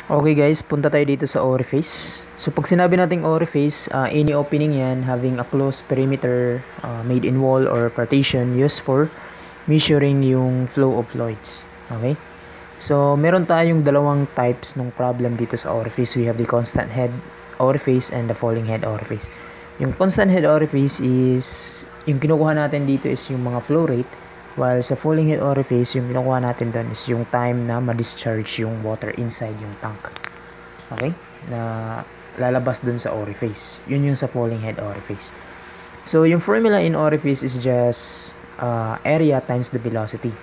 Okay guys, punta tayo dito sa orifice. So pag sinabi nating orifice, any opening yan having a closed perimeter made in wall or partition used for measuring yung flow of fluids. Okay? So meron tayong dalawang types ng problem dito sa orifice. We have the constant head orifice and the falling head orifice. Yung constant head orifice is, yung kinukuha natin dito is yung mga flow rate, while sa falling head orifice, yung kinukuha natin doon is yung time na ma-discharge yung water inside yung tank. Okay? Na lalabas doon sa orifice. Yun yung sa falling head orifice. So, yung formula in orifice is just area times the velocity.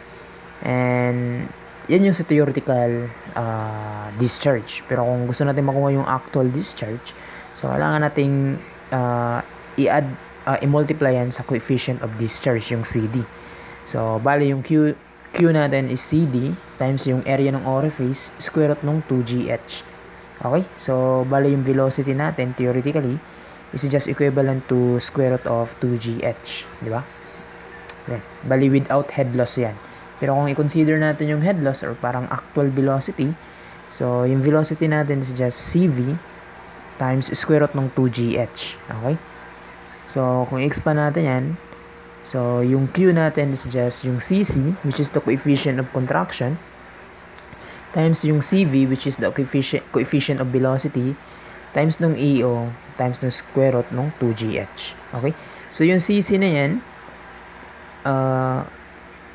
And yan yung sa theoretical discharge. Pero kung gusto natin makuha yung actual discharge, so kailangan nating i-add, i-multiply yan sa coefficient of discharge, yung CD. So, bali yung Q natin is CD times yung area ng orifice square root ng 2GH. Okay? So, bali yung velocity natin, theoretically, is just equivalent to square root of 2GH. Di ba? Bali, without head loss yan. Pero kung i-consider natin yung head loss or parang actual velocity, so, yung velocity natin is just CV times square root ng 2GH. Okay? So, kung i-expand natin yan, so, yung Q natin is just yung CC, which is the coefficient of contraction, times yung CV, which is the coefficient of velocity, times nung EO, times nung square root nung 2GH. Okay? So, yung CC na yan,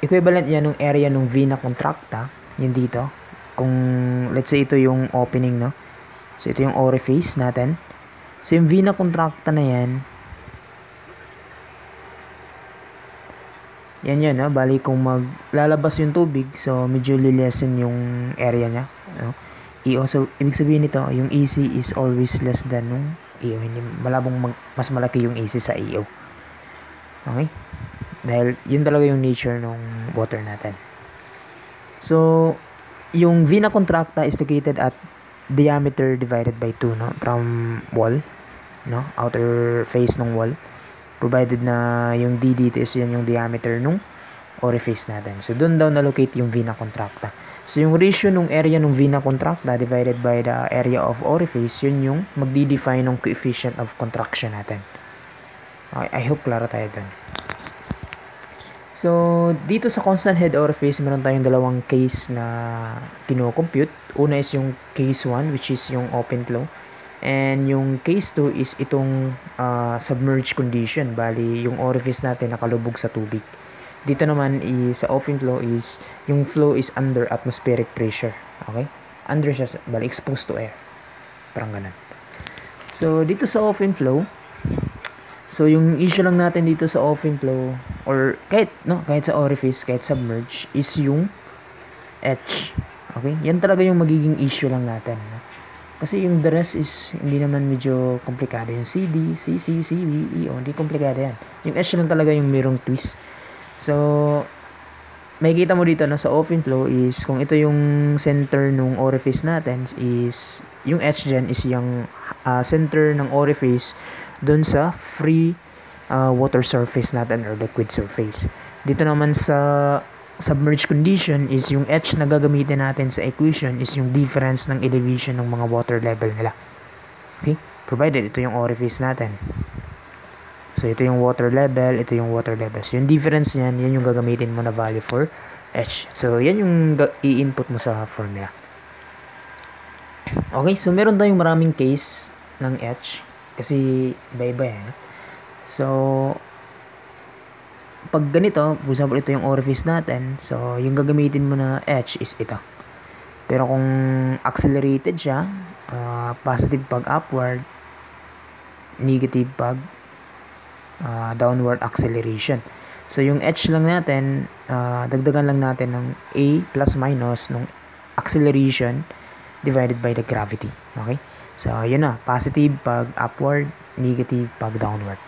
equivalent yan nung area nung vena contracta, yun dito. Kung, let's say, ito yung opening, no? So, ito yung orifice natin. So, yung vena contracta na yan, yan yun, no? Bali kung maglalabas yung tubig, so medyo lilesen yung area niya, no? EO, so ibig sabihin nito, yung EC is always less than nung EO. Hindi malabong mas malaki yung EC sa EO. Okay? Dahil yun talaga yung nature ng water natin. So, yung vena contracta is located at diameter divided by 2, no? From wall, no? Outer face ng wall. Provided na yung D dito is yan yung diameter nung orifice natin. So, doon daw na-locate yung vena contracta. So, yung ratio nung area nung vena contracta divided by the area of orifice, yun yung magdi-define ng coefficient of contraction natin. Okay, I hope klaro tayo doon. So, dito sa constant head orifice, meron tayong dalawang case na kino-compute. Una is yung case 1, which is yung open flow. And yung case 2 is itong submerged condition. Bali, yung orifice natin nakalubog sa tubig. Dito naman is, sa open flow is, yung flow is under atmospheric pressure. Okay? Under siya, bali, exposed to air. Parang ganun. So, dito sa open flow, so yung issue lang natin dito sa open flow, or kahit sa orifice, kahit submerged, is yung H. Okay? Yan talaga yung magiging issue lang natin. No? Kasi yung the rest is hindi naman medyo komplikado. Yung CD, CC, CB, EO, hindi komplikado yan. Yung H lang talaga yung mayroong twist. So, makikita mo dito na sa open flow is, kung ito yung center ng orifice natin, is, yung H dyan is yung center ng orifice dun sa free water surface natin or liquid surface. Dito naman sa submerged condition is yung H na gagamitin natin sa equation is yung difference ng elevation ng mga water level nila. Okay? Provided ito yung orifice natin. So, ito yung water level, ito yung water level. So, yung difference niyan, yan yung gagamitin mo na value for H. So, yan yung i-input mo sa formula. Okay? So, meron tayong maraming case ng H kasi iba-iba yan. So, pag ganito, for example, ito yung orifice natin, so, yung gagamitin mo na H is ito. Pero kung accelerated siya, positive pag upward, negative pag downward acceleration. So, yung H lang natin, dagdagan lang natin ng A plus minus ng acceleration divided by the gravity. Okay? So, yun na. Positive pag upward, negative pag downward.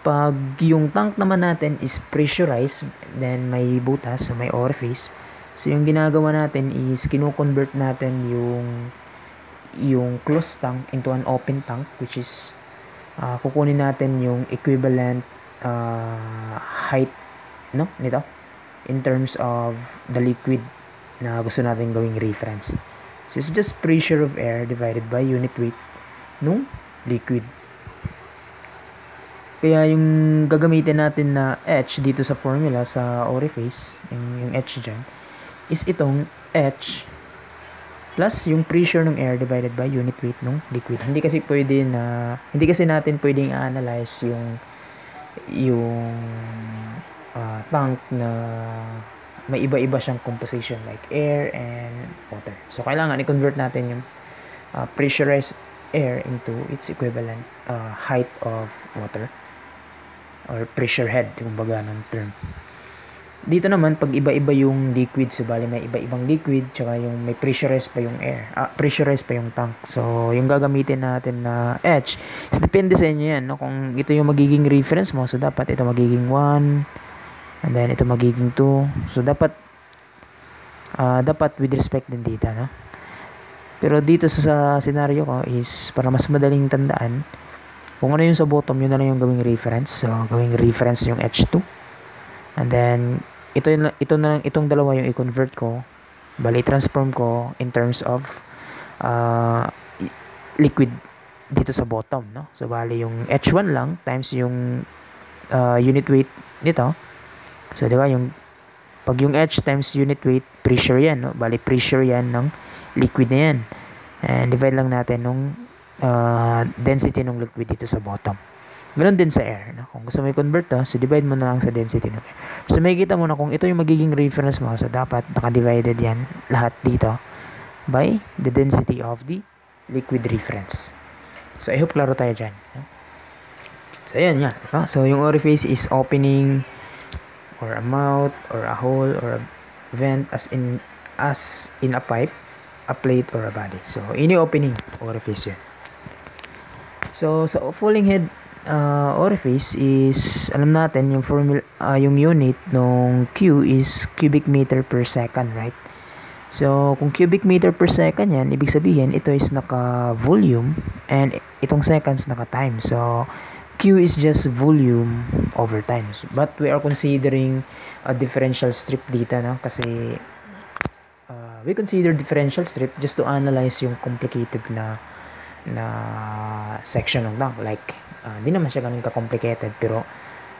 Pag yung tank naman natin is pressurized, then may butas, so may orifice. So, yung ginagawa natin is kino-convert natin yung closed tank into an open tank, which is kukunin natin yung equivalent height, no, nito in terms of the liquid na gusto natin gawing reference. So it's just pressure of air divided by unit weight nung liquid. Kaya yung gagamitin natin na H dito sa formula sa orifice, yung H dyan, is itong H plus yung pressure ng air divided by unit weight ng liquid. Hindi kasi natin pwedeng i-analyze yung tank na may iba-iba siyang composition like air and water. So kailangan i-convert natin yung pressurized air into its equivalent height of water or pressure head, kumbaga ng term. Dito naman, pag iba-iba yung liquid, so bali may iba-ibang liquid, tsaka yung may pressurized pa yung air, pressurized pa yung tank. So, yung gagamitin natin na H, is depende sa inyo yan, no? Kung ito yung magiging reference mo, so dapat ito magiging 1, and then ito magiging 2. So, dapat with respect din dito, no? Pero dito sa scenario ko is, para mas madaling tandaan, kung ano yung sa bottom, yun na lang yung gawing reference. So, gawing reference yung H2. And then, itong dalawa yung i-convert ko. Bali, transform ko in terms of liquid dito sa bottom, no? So, bali yung H1 lang times yung unit weight nito. So, di ba, pag yung H times unit weight, pressure yan, no? Bali, pressure yan ng liquid na yan. And divide lang natin nung density ng liquid dito sa bottom. Ganon din sa air, no? Kung gusto mo i-convert to, so divide mo na lang sa density ng air. So makikita mo na kung ito yung magiging reference mo, so dapat naka-divided yan lahat dito by the density of the liquid reference. So I hope klaro tayo dyan, no? So ayan nga, no? So yung orifice is opening or a mouth or a hole or a vent as in a pipe, a plate or a body. So any opening orifice yun. So sa falling head orifice is, alam natin yung formula, yung unit ng Q is cubic meter per second, right? So kung cubic meter per second yan, ibig sabihin ito is naka-volume and itong seconds naka-time. So Q is just volume over time. But we are considering a differential strip dito, no? Kasi we consider differential strip just to analyze yung complicated na section ng tank. Like, di naman siya ganun ka-complicated, pero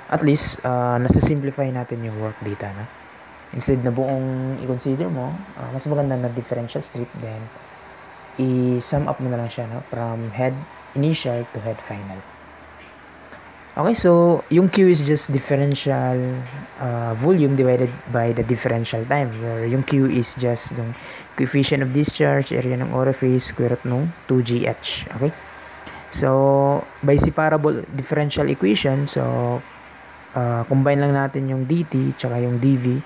at least, nasa-simplify natin yung work data, no? Instead na buong i-consider mo, mas maganda na differential strip, then i-sum up mo na lang siya, no? From head initial to head final. Okay, so yung Q is just differential volume divided by the differential time, where yung Q is just yung coefficient of discharge, area ng orifice, square root ng 2GH. Okay? So, by separable differential equation, so, combine lang natin yung dt tsaka yung dv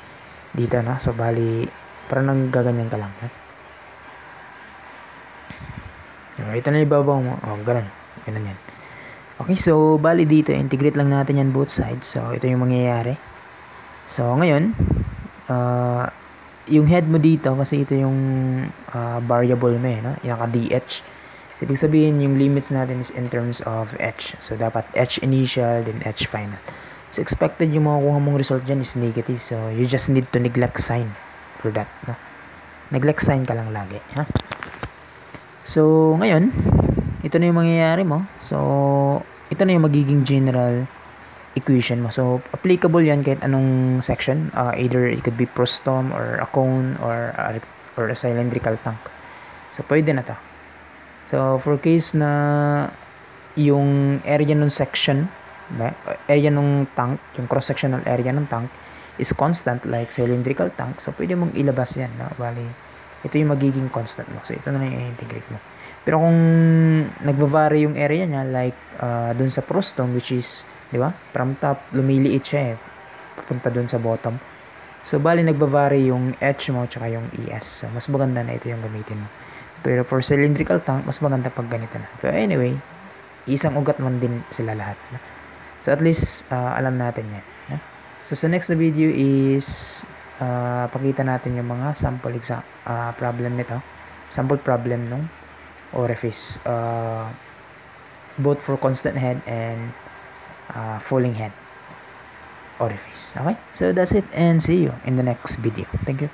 dito, na. So, bali, parang nang gaganyan ka lang. Ha? So, ito na yung babaw mo. Oh, ganun. Ganun yan. Okay, so, bali dito, integrate lang natin yan both sides. So, ito yung mangyayari. So, ngayon, yung head mo dito, kasi ito yung variable mo, no? Yung ka-dh. So, ibig sabihin, yung limits natin is in terms of h. So, dapat h initial, then h final. So, expected yung makukuha mong result dyan is negative. So, you just need to neglect sign for that, no? Neglect sign ka lang lagi, ha? So, ngayon, ito na yung mangyayari mo. So, ito na yung magiging general equation mo. So, applicable yan kahit anong section. Either it could be prostom or a cone or a cylindrical tank. So, pwede na to. So, for case na yung area ng section, area ng tank, yung cross-sectional area ng tank is constant like cylindrical tank. So, pwede mong ilabas yan. No? Bali, ito yung magiging constant mo. So, ito na lang yung integrate mo. Pero kung nagva-vary yung area niya, like dun sa prostom, which is, di ba, from top, lumiliit siya papunta dun sa bottom. So, bali nagva-vary yung H mo, tsaka yung ES. So, mas maganda na ito yung gamitin mo. Pero for cylindrical tank, mas maganda pag ganito na. So, anyway, isang ugat man din sila lahat. No? So, at least, alam natin yan. No? So, sa next na video is, pakita natin yung mga sample problem nito. Sample problem nung orifice, both for constant head and falling head orifice. Okay, so that's it, and see you in the next video. Thank you.